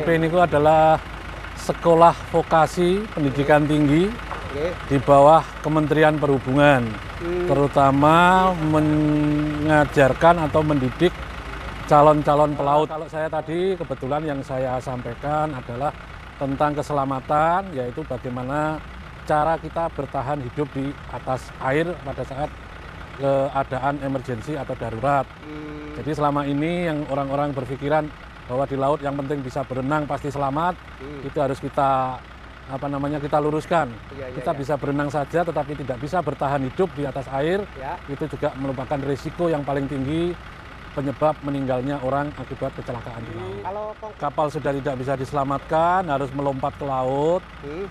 SMP ini adalah sekolah vokasi pendidikan tinggi di bawah Kementerian Perhubungan, terutama mengajarkan atau mendidik calon-calon pelaut. Kalau saya tadi kebetulan yang saya sampaikan adalah tentang keselamatan, yaitu bagaimana cara kita bertahan hidup di atas air pada saat keadaan emergensi atau darurat. Jadi selama ini yang orang-orang berpikiran bahwa di laut yang penting bisa berenang pasti selamat, itu harus kita kita luruskan. Kita bisa berenang saja tetapi tidak bisa bertahan hidup di atas air. Itu juga merupakan risiko yang paling tinggi penyebab meninggalnya orang akibat kecelakaan di laut. Kalau kapal sudah tidak bisa diselamatkan, harus melompat ke laut.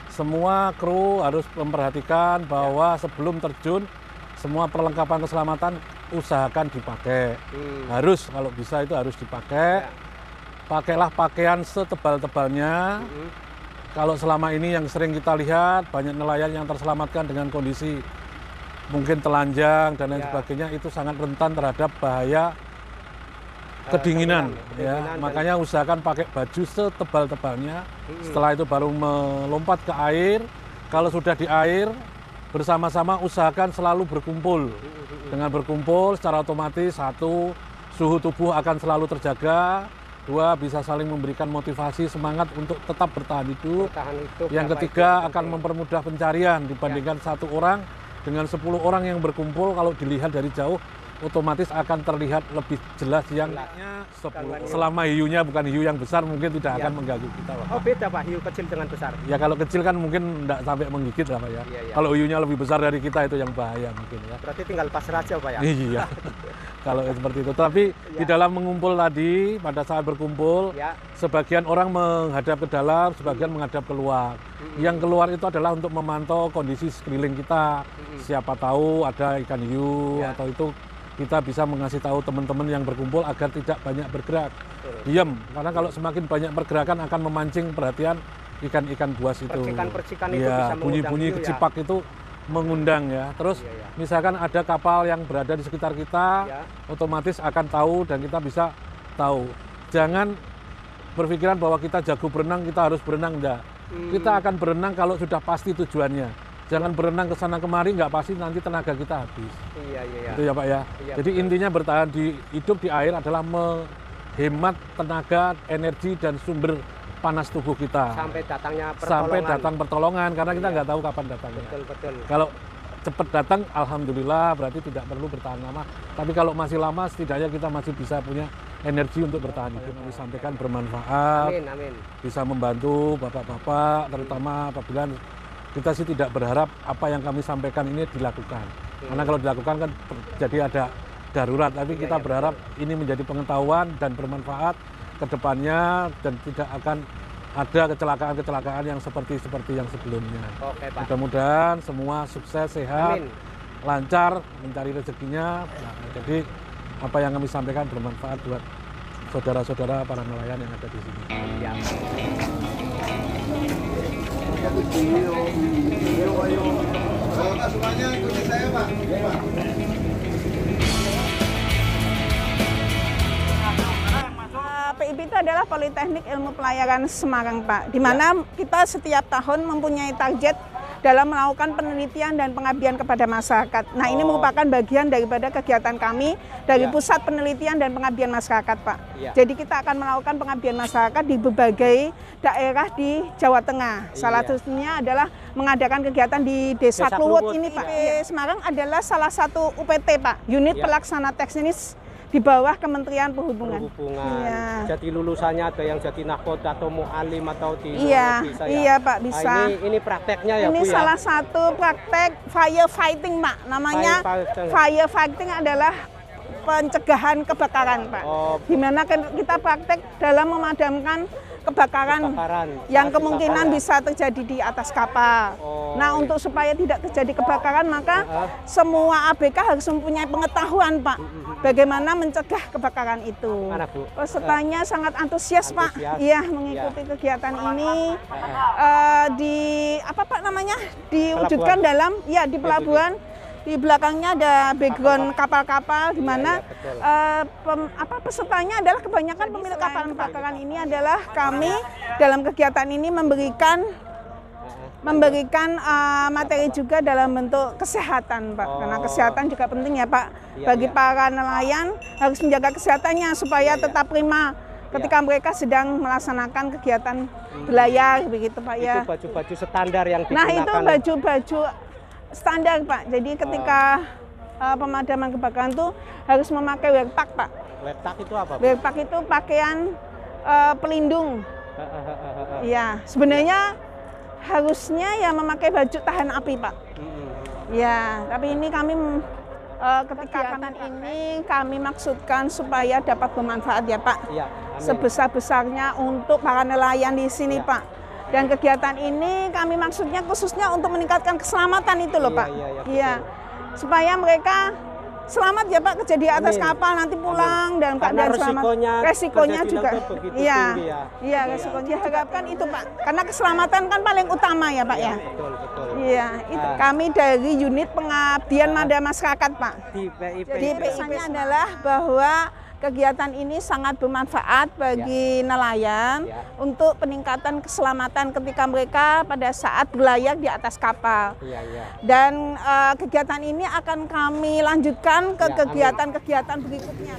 Semua kru harus memperhatikan bahwa sebelum terjun semua perlengkapan keselamatan usahakan dipakai. Harus, kalau bisa itu harus dipakai. Pakailah pakaian setebal-tebalnya. Kalau selama ini yang sering kita lihat banyak nelayan yang terselamatkan dengan kondisi mungkin telanjang dan lain sebagainya, itu sangat rentan terhadap bahaya kedinginan. Makanya usahakan pakai baju setebal-tebalnya. Setelah itu baru melompat ke air. Kalau sudah di air, bersama-sama usahakan selalu berkumpul. Dengan berkumpul secara otomatis, satu, suhu tubuh akan selalu terjaga. Dua, bisa saling memberikan motivasi, semangat untuk tetap bertahan hidup. Yang ketiga, akan mempermudah pencarian dibandingkan satu orang dengan 10 orang yang berkumpul. Kalau dilihat dari jauh, otomatis akan terlihat lebih jelas yang 10. Selama hiunya bukan hiu yang besar, mungkin tidak akan mengganggu kita, Pak. Oh, beda Pak, hiu kecil dengan besar? Ya kalau kecil kan mungkin tidak sampai menggigit lah, Pak ya. Kalau hiunya lebih besar dari kita itu yang bahaya mungkin ya. Berarti tinggal pasrah aja, Pak ya? Iya, kalau seperti itu. Tapi di dalam mengumpul tadi, pada saat berkumpul, sebagian orang menghadap ke dalam, sebagian menghadap keluar. Yang keluar itu adalah untuk memantau kondisi sekeliling kita. Siapa tahu ada ikan hiu atau itu, kita bisa mengasih tahu teman-teman yang berkumpul agar tidak banyak bergerak, diam. Karena kalau semakin banyak pergerakan akan memancing perhatian ikan-ikan buas itu. Percikan-percikan itu bisa bunyi-bunyi kecipak itu mengundang ya. Terus misalkan ada kapal yang berada di sekitar kita, otomatis akan tahu dan kita bisa tahu. Jangan berpikiran bahwa kita jago berenang, kita harus berenang, enggak. Kita akan berenang kalau sudah pasti tujuannya. Jangan berenang ke sana kemari, nggak pasti nanti tenaga kita habis. Itu ya Pak ya. Jadi intinya bertahan hidup di air adalah menghemat tenaga, energi dan sumber panas tubuh kita. Sampai datangnya pertolongan. Sampai datang pertolongan, karena kita nggak tahu kapan datangnya. Betul. Kalau cepat datang, alhamdulillah berarti tidak perlu bertahan lama. Tapi kalau masih lama, setidaknya kita masih bisa punya energi untuk bertahan hidup. Kami sampaikan bermanfaat, bisa membantu bapak-bapak, terutama apabila kita sih tidak berharap apa yang kami sampaikan ini dilakukan. Karena kalau dilakukan kan jadi ada darurat. Tapi kita berharap ini menjadi pengetahuan dan bermanfaat ke depannya dan tidak akan ada kecelakaan-kecelakaan yang seperti yang sebelumnya. Oke, Pak. Mudah-mudahan semua sukses, sehat, lancar mencari rezekinya. Nah, jadi apa yang kami sampaikan bermanfaat buat saudara-saudara para nelayan yang ada di sini. Pak, semuanya ikuti saya, Pak. PIP itu adalah Politeknik Ilmu Pelayaran Semarang, Pak. Di mana kita setiap tahun mempunyai target dalam melakukan penelitian dan pengabdian kepada masyarakat. Nah, ini merupakan bagian daripada kegiatan kami dari Pusat Penelitian dan Pengabdian Masyarakat, Pak. Jadi kita akan melakukan pengabdian masyarakat di berbagai daerah di Jawa Tengah. Salah satunya adalah mengadakan kegiatan di Desa Kluwut ini, Pak. Semarang adalah salah satu UPT, Pak. Unit Pelaksana Teknis di bawah Kementerian Perhubungan. Jadi lulusannya ada yang jadi nahkoda atau mu'alim atau di bisa ya? Iya Pak, bisa. Nah, ini prakteknya ya ini Bu ya? Salah satu praktek firefighting, Pak. Namanya firefighting adalah pencegahan kebakaran, Pak. Di mana kita praktek dalam memadamkan kebakaran yang kemungkinan bisa terjadi di atas kapal. Nah, untuk supaya tidak terjadi kebakaran, maka semua ABK harus mempunyai pengetahuan, Pak, bagaimana mencegah kebakaran itu. Pesertanya sangat antusias, Pak. Iya, mengikuti kegiatan ini. Diwujudkan dalam di pelabuhan Di belakangnya ada background kapal-kapal di mana pesertanya adalah kebanyakan pemilik kapal. Belakangan ini adalah kami dalam kegiatan ini memberikan materi juga dalam bentuk kesehatan, Pak. Karena kesehatan juga penting ya, Pak. Bagi para nelayan harus menjaga kesehatannya supaya tetap prima ketika mereka sedang melaksanakan kegiatan berlayar, begitu, Pak ya. Itu baju-baju standar yang digunakan. Nah, itu baju-baju standar, Pak. Jadi ketika pemadaman kebakaran itu harus memakai wearpack, Pak. Wearpack itu apa, Pak? Wearpack itu pakaian pelindung. Iya, sebenarnya harusnya ya memakai baju tahan api, Pak. Ya, tapi ini kami ketika ini kami maksudkan supaya dapat bermanfaat ya, Pak. Ya, sebesar-besarnya untuk para nelayan di sini, Pak. Dan kegiatan ini kami maksudnya khususnya untuk meningkatkan keselamatan itu loh, Pak. Iya, supaya mereka selamat ya, Pak, kerja di atas kapal nanti pulang dan keadaan selamat. Resikonya juga, iya, resikonya harapkan itu, Pak. Karena keselamatan kan paling utama ya, Pak ya. Iya, itu kami dari unit pengabdian pada masyarakat, Pak. Jadi pesannya adalah bahwa kegiatan ini sangat bermanfaat bagi nelayan untuk peningkatan keselamatan ketika mereka pada saat berlayar di atas kapal. Dan kegiatan ini akan kami lanjutkan ke kegiatan-kegiatan berikutnya.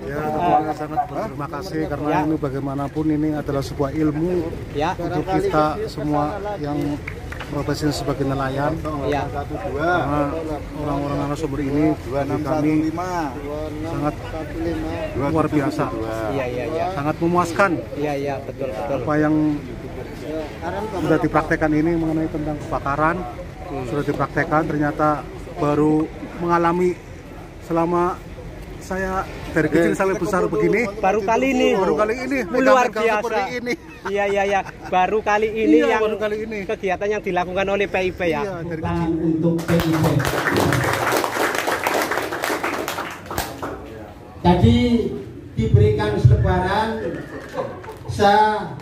Ya, sangat berterima kasih karena ini bagaimanapun ini adalah sebuah ilmu untuk kita semua yang profesi sebagai nelayan. Karena orang-orang narasumber ini bagi kami sangat luar biasa, sangat memuaskan. Betul. Apa yang sudah dipraktekkan ini mengenai tentang kebakaran sudah dipraktekkan, ternyata baru mengalami selama saya dari kecil sampai besar begini. Baru kali ini luar biasa. Iya. Baru kali ini kegiatan yang dilakukan oleh PIP ya. Untuk PIP. Tadi diberikan selebaran, saya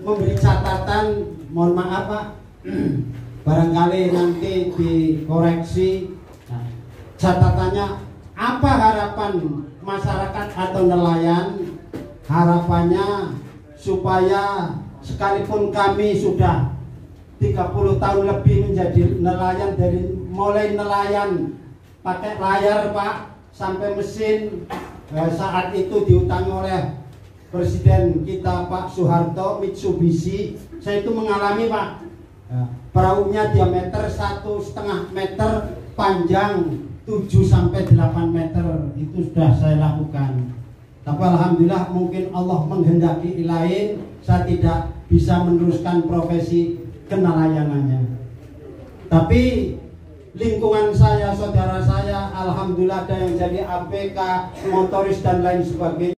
memberi catatan, mohon maaf Pak, barangkali nanti dikoreksi. Nah, catatannya apa harapan masyarakat atau nelayan? Harapannya supaya sekalipun kami sudah 30 tahun lebih menjadi nelayan, dari mulai nelayan pakai layar, Pak, sampai mesin, saat itu diutangi oleh Presiden kita Pak Soeharto, Mitsubishi. Saya itu mengalami, Pak, perahunya diameter 1,5 meter, panjang 7-8 meter, itu sudah saya lakukan. Tapi alhamdulillah mungkin Allah menghendaki lain, saya tidak bisa meneruskan profesi kenelayanannya. Tapi lingkungan saya, saudara saya, alhamdulillah ada yang jadi APK, motoris dan lain sebagainya.